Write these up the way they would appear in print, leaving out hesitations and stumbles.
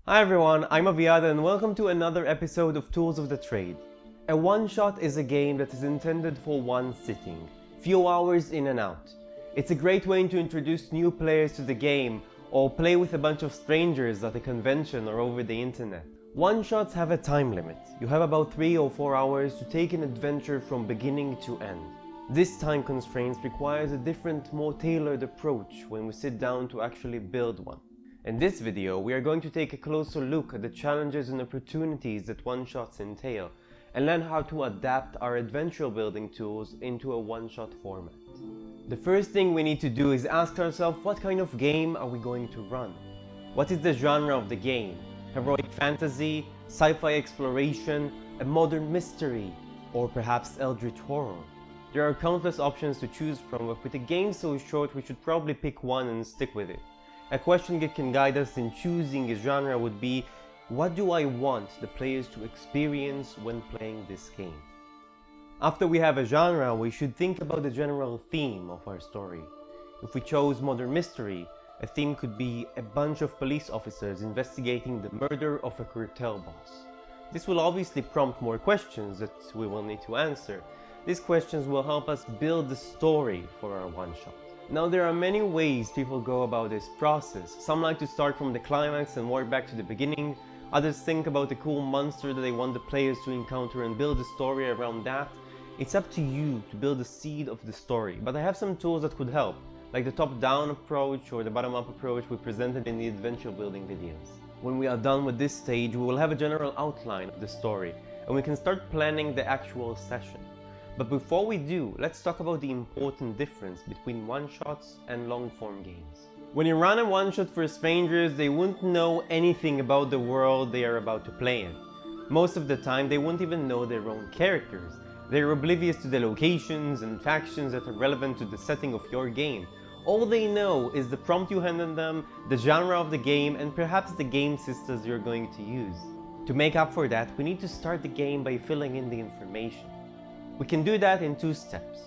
Hi everyone, I'm Aviad and welcome to another episode of Tools of the Trade. A one-shot is a game that is intended for one sitting, few hours in and out. It's a great way to introduce new players to the game or play with a bunch of strangers at a convention or over the internet. One-shots have a time limit. You have about 3 or 4 hours to take an adventure from beginning to end. This time constraint requires a different, more tailored approach when we sit down to actually build one. In this video, we are going to take a closer look at the challenges and opportunities that one-shots entail, and learn how to adapt our adventure building tools into a one-shot format. The first thing we need to do is ask ourselves, what kind of game are we going to run? What is the genre of the game? Heroic fantasy, sci-fi exploration, a modern mystery, or perhaps eldritch horror? There are countless options to choose from, but with a game so short, we should probably pick one and stick with it. A question that can guide us in choosing a genre would be, what do I want the players to experience when playing this game? After we have a genre, we should think about the general theme of our story. If we chose modern mystery, a theme could be a bunch of police officers investigating the murder of a cartel boss. This will obviously prompt more questions that we will need to answer. These questions will help us build the story for our one-shot. Now, there are many ways people go about this process. Some like to start from the climax and work back to the beginning. Others think about the cool monster that they want the players to encounter and build a story around that. It's up to you to build the seed of the story, but I have some tools that could help, like the top-down approach or the bottom-up approach we presented in the adventure building videos. When we are done with this stage, we will have a general outline of the story, and we can start planning the actual session. But before we do, let's talk about the important difference between one-shots and long-form games. When you run a one-shot for strangers, they won't know anything about the world they are about to play in. Most of the time, they won't even know their own characters. They are oblivious to the locations and factions that are relevant to the setting of your game. All they know is the prompt you handed them, the genre of the game, and perhaps the game systems you're going to use. To make up for that, we need to start the game by filling in the information. We can do that in 2 steps.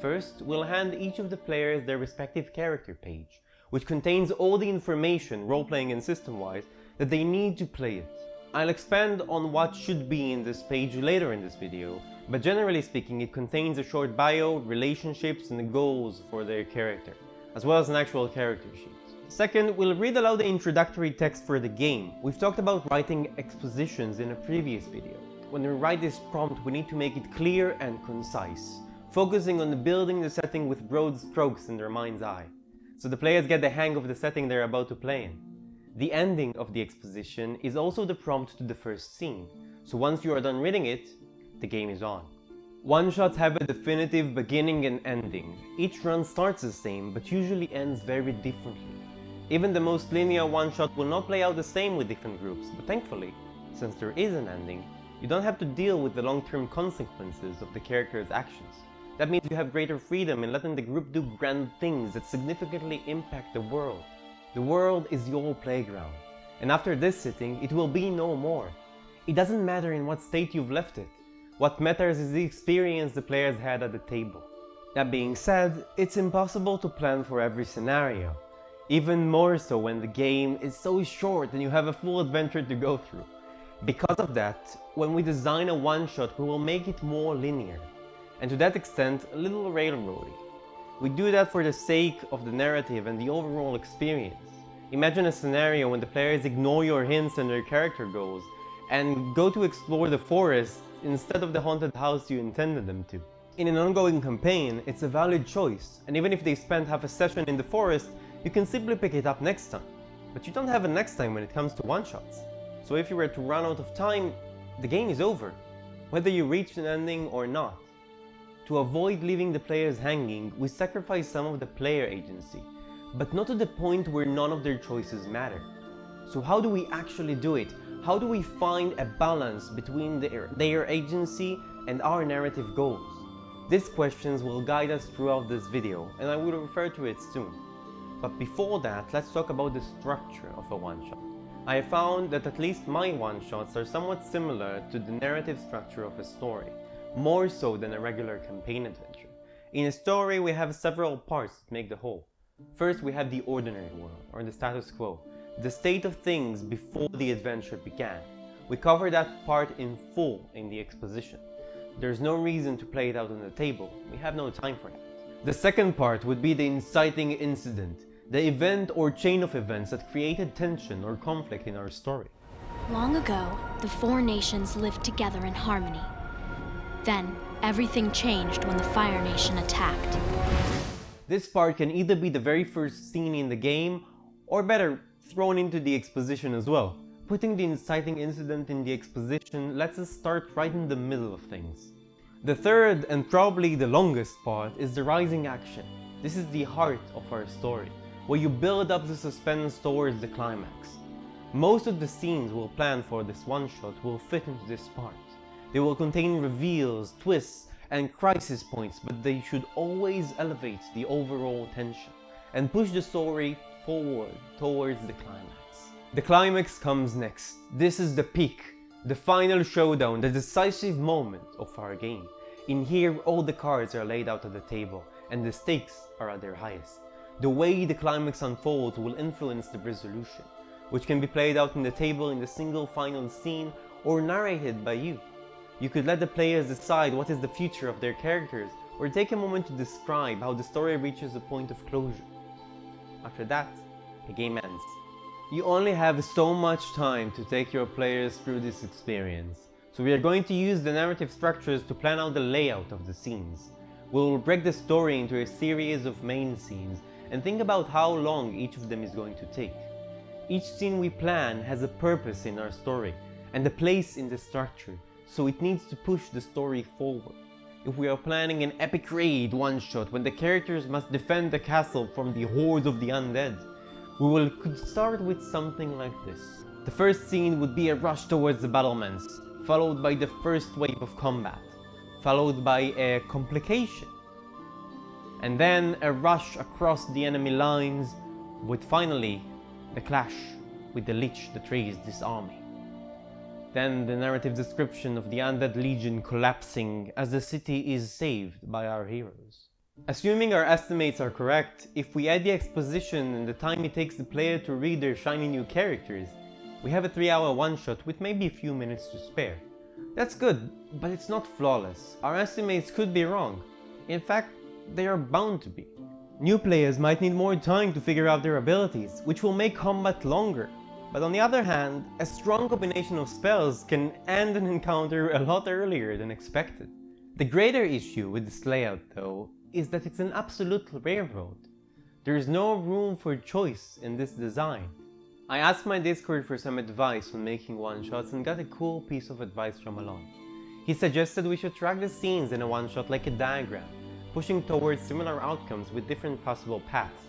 First, we'll hand each of the players their respective character page, which contains all the information, role-playing and system-wise, that they need to play it. I'll expand on what should be in this page later in this video, but generally speaking, it contains a short bio, relationships, and the goals for their character, as well as an actual character sheet. Second, we'll read aloud the introductory text for the game. We've talked about writing expositions in a previous video. When we write this prompt, we need to make it clear and concise, focusing on building the setting with broad strokes in their mind's eye, so the players get the hang of the setting they're about to play in. The ending of the exposition is also the prompt to the first scene, so once you are done reading it, the game is on. One-shots have a definitive beginning and ending. Each run starts the same, but usually ends very differently. Even the most linear one-shot will not play out the same with different groups, but thankfully, since there is an ending, you don't have to deal with the long-term consequences of the character's actions. That means you have greater freedom in letting the group do grand things that significantly impact the world. The world is your playground, and after this sitting, it will be no more. It doesn't matter in what state you've left it. What matters is the experience the players had at the table. That being said, it's impossible to plan for every scenario. Even more so when the game is so short and you have a full adventure to go through. Because of that, when we design a one-shot, we will make it more linear, and to that extent, a little railroady. We do that for the sake of the narrative and the overall experience. Imagine a scenario when the players ignore your hints and their character goals, and go to explore the forest instead of the haunted house you intended them to. In an ongoing campaign, it's a valid choice, and even if they spend half a session in the forest, you can simply pick it up next time. But you don't have a next time when it comes to one-shots. So if you were to run out of time, the game is over, whether you reach an ending or not. To avoid leaving the players hanging, we sacrifice some of the player agency, but not to the point where none of their choices matter. So how do we actually do it? How do we find a balance between their agency and our narrative goals? These questions will guide us throughout this video, and I will refer to it soon. But before that, let's talk about the structure of a one-shot. I have found that at least my one-shots are somewhat similar to the narrative structure of a story, more so than a regular campaign adventure. In a story, we have several parts that make the whole. First, we have the ordinary world, or the status quo. the state of things before the adventure began. We cover that part in full in the exposition. There's no reason to play it out on the table, we have no time for that. The second part would be the inciting incident, the event or chain of events that created tension or conflict in our story. Long ago, the four nations lived together in harmony. Then, everything changed when the Fire Nation attacked. This part can either be the very first scene in the game, or better, thrown into the exposition as well. Putting the inciting incident in the exposition lets us start right in the middle of things. The third, and probably the longest part, is the rising action. This is the heart of our story, where you build up the suspense towards the climax. Most of the scenes we'll plan for this one-shot will fit into this part. They will contain reveals, twists, and crisis points, but they should always elevate the overall tension and push the story forward towards the climax. The climax comes next. This is the peak, the final showdown, the decisive moment of our game. In here, all the cards are laid out at the table, and the stakes are at their highest. The way the climax unfolds will influence the resolution, which can be played out in the table in the single final scene or narrated by you. You could let the players decide what is the future of their characters, or take a moment to describe how the story reaches a point of closure. After that, the game ends. You only have so much time to take your players through this experience, so we are going to use the narrative structures to plan out the layout of the scenes. We will break the story into a series of main scenes and think about how long each of them is going to take. Each scene we plan has a purpose in our story and a place in the structure, so it needs to push the story forward. If we are planning an epic raid one-shot when the characters must defend the castle from the hordes of the undead, could start with something like this. The first scene would be a rush towards the battlements, followed by the first wave of combat, followed by a complication, and then a rush across the enemy lines, with finally the clash with the Lich that raised this army. Then the narrative description of the Undead Legion collapsing as the city is saved by our heroes. Assuming our estimates are correct, if we add the exposition and the time it takes the player to read their shiny new characters, we have a 3-hour one-shot with maybe a few minutes to spare. That's good, but it's not flawless. Our estimates could be wrong. In fact, they are bound to be. New players might need more time to figure out their abilities, which will make combat longer. But on the other hand, a strong combination of spells can end an encounter a lot earlier than expected. The greater issue with this layout, though, is that it's an absolute railroad. There is no room for choice in this design. I asked my Discord for some advice on making one-shots and got a cool piece of advice from Alon. He suggested we should track the scenes in a one-shot like a diagram, pushing towards similar outcomes with different possible paths.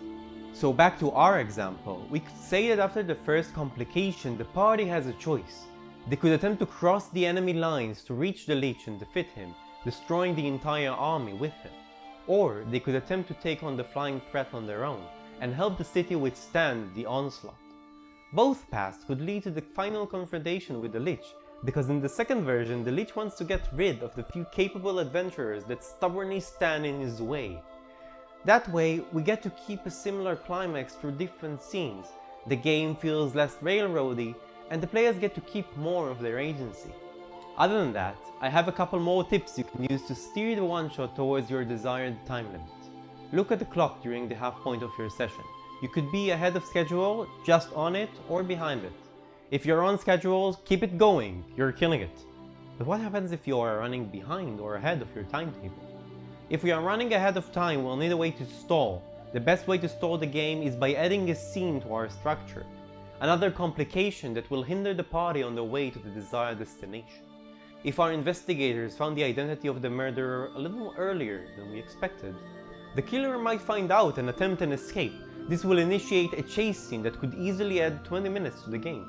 So back to our example, we could say that after the first complication, the party has a choice. They could attempt to cross the enemy lines to reach the Lich and defeat him, destroying the entire army with him. Or they could attempt to take on the flying threat on their own, and help the city withstand the onslaught. Both paths could lead to the final confrontation with the Lich, because in the second version, the Lich wants to get rid of the few capable adventurers that stubbornly stand in his way. That way, we get to keep a similar climax through different scenes, the game feels less railroady, and the players get to keep more of their agency. Other than that, I have a couple more tips you can use to steer the one-shot towards your desired time limit. Look at the clock during the half point of your session. You could be ahead of schedule, just on it, or behind it. If you're on schedule, keep it going, you're killing it. But what happens if you are running behind or ahead of your timetable? If we are running ahead of time, we'll need a way to stall. The best way to stall the game is by adding a scene to our structure. Another complication that will hinder the party on the way to the desired destination. If our investigators found the identity of the murderer a little earlier than we expected, the killer might find out and attempt an escape. This will initiate a chase scene that could easily add 20 minutes to the game.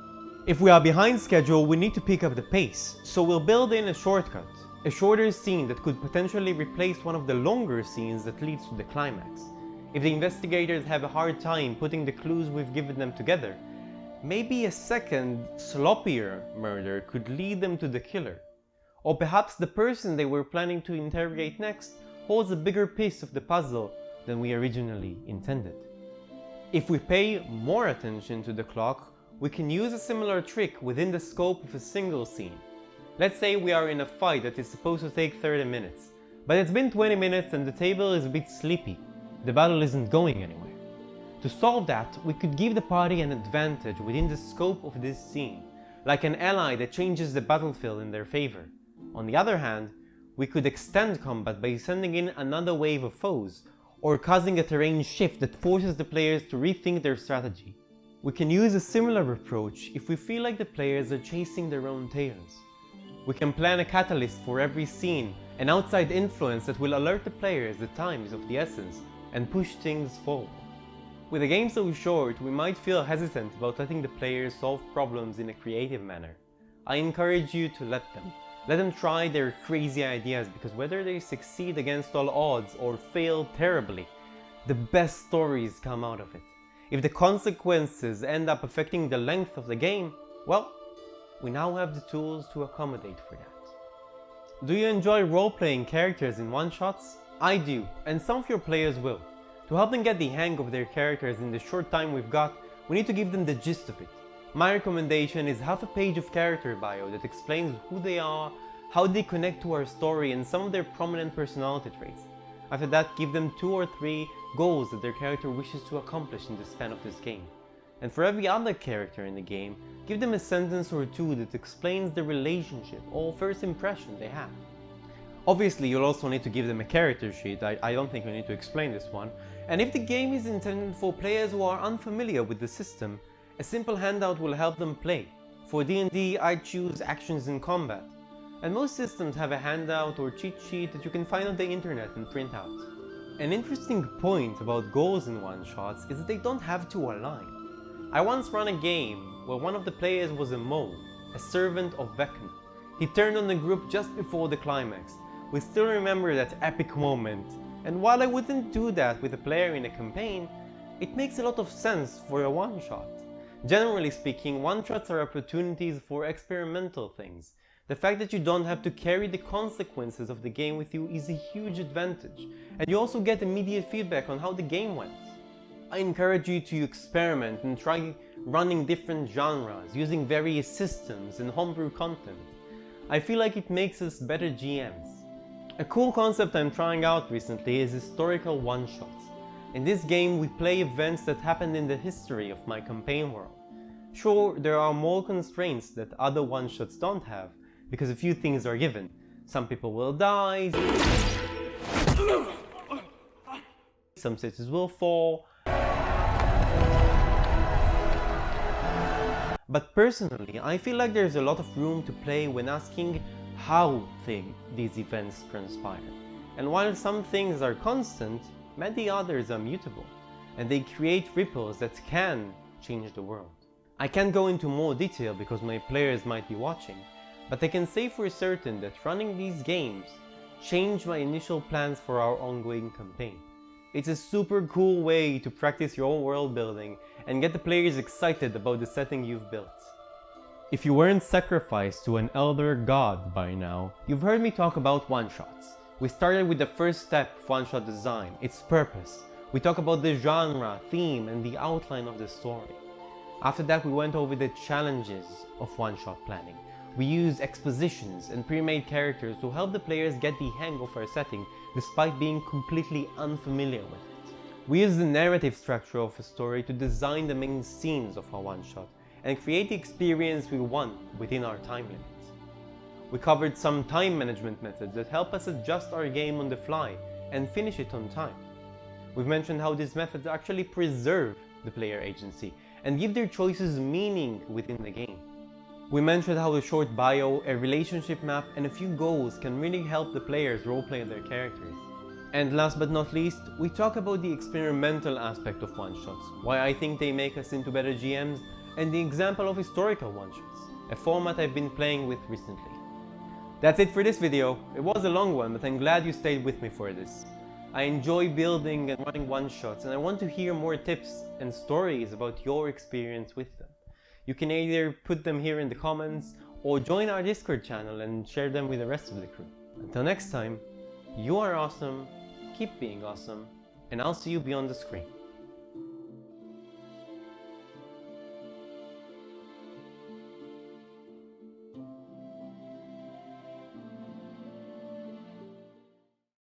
If we are behind schedule, we need to pick up the pace, so we'll build in a shortcut. A shorter scene that could potentially replace one of the longer scenes that leads to the climax. If the investigators have a hard time putting the clues we've given them together, maybe a second, sloppier murder could lead them to the killer. Or perhaps the person they were planning to interrogate next holds a bigger piece of the puzzle than we originally intended. If we pay more attention to the clock, we can use a similar trick within the scope of a single scene. Let's say we are in a fight that is supposed to take 30 minutes, but it's been 20 minutes and the table is a bit sleepy. The battle isn't going anywhere. To solve that, we could give the party an advantage within the scope of this scene, like an ally that changes the battlefield in their favor. On the other hand, we could extend combat by sending in another wave of foes, or causing a terrain shift that forces the players to rethink their strategy. We can use a similar approach if we feel like the players are chasing their own tails. We can plan a catalyst for every scene, an outside influence that will alert the players that time is of the essence and push things forward. With a game so short, we might feel hesitant about letting the players solve problems in a creative manner. I encourage you to let them. Let them try their crazy ideas, because whether they succeed against all odds or fail terribly, the best stories come out of it. If the consequences end up affecting the length of the game, well, we now have the tools to accommodate for that. Do you enjoy role-playing characters in one-shots? I do, and some of your players will. To help them get the hang of their characters in the short time we've got, we need to give them the gist of it. My recommendation is half a page of character bio that explains who they are, how they connect to our story, and some of their prominent personality traits. After that, give them 2 or 3 goals that their character wishes to accomplish in the span of this game. And for every other character in the game, give them a sentence or 2 that explains the relationship or first impression they have. Obviously, you'll also need to give them a character sheet. I don't think we need to explain this one. And if the game is intended for players who are unfamiliar with the system, a simple handout will help them play. For D&D, I choose Actions in Combat, and most systems have a handout or cheat sheet that you can find on the internet and print out. An interesting point about goals in one-shots is that they don't have to align. I once ran a game where one of the players was a mole, a servant of Vecna. He turned on the group just before the climax. We still remember that epic moment, and while I wouldn't do that with a player in a campaign, it makes a lot of sense for a one-shot. Generally speaking, one-shots are opportunities for experimental things. The fact that you don't have to carry the consequences of the game with you is a huge advantage, and you also get immediate feedback on how the game went. I encourage you to experiment and try running different genres, using various systems and homebrew content. I feel like it makes us better GMs. A cool concept I'm trying out recently is historical one-shots. In this game, we play events that happened in the history of my campaign world. Sure, there are more constraints that other one-shots don't have, because a few things are given. Some people will die, some cities will fall. But personally, I feel like there's a lot of room to play when asking how these events transpire. And while some things are constant, many others are mutable, and they create ripples that can change the world. I can't go into more detail because my players might be watching, but I can say for certain that running these games changed my initial plans for our ongoing campaign. It's a super cool way to practice your own world building and get the players excited about the setting you've built. If you weren't sacrificed to an elder god by now, you've heard me talk about one-shots. We started with the first step of one-shot design, its purpose. We talked about the genre, theme, and the outline of the story. After that, we went over the challenges of one-shot planning. We used expositions and pre-made characters to help the players get the hang of our setting despite being completely unfamiliar with it. We used the narrative structure of a story to design the main scenes of our one-shot and create the experience we want within our time limits. We covered some time management methods that help us adjust our game on the fly and finish it on time. We've mentioned how these methods actually preserve the player agency and give their choices meaning within the game. We mentioned how a short bio, a relationship map, and a few goals can really help the players roleplay their characters. And last but not least, we talk about the experimental aspect of one-shots, why I think they make us into better GMs, and the example of historical one-shots, a format I've been playing with recently. That's it for this video. It was a long one, but I'm glad you stayed with me for this. I enjoy building and running one-shots, and I want to hear more tips and stories about your experience with them. You can either put them here in the comments, or join our Discord channel and share them with the rest of the crew. Until next time, you are awesome, keep being awesome, and I'll see you beyond the screen.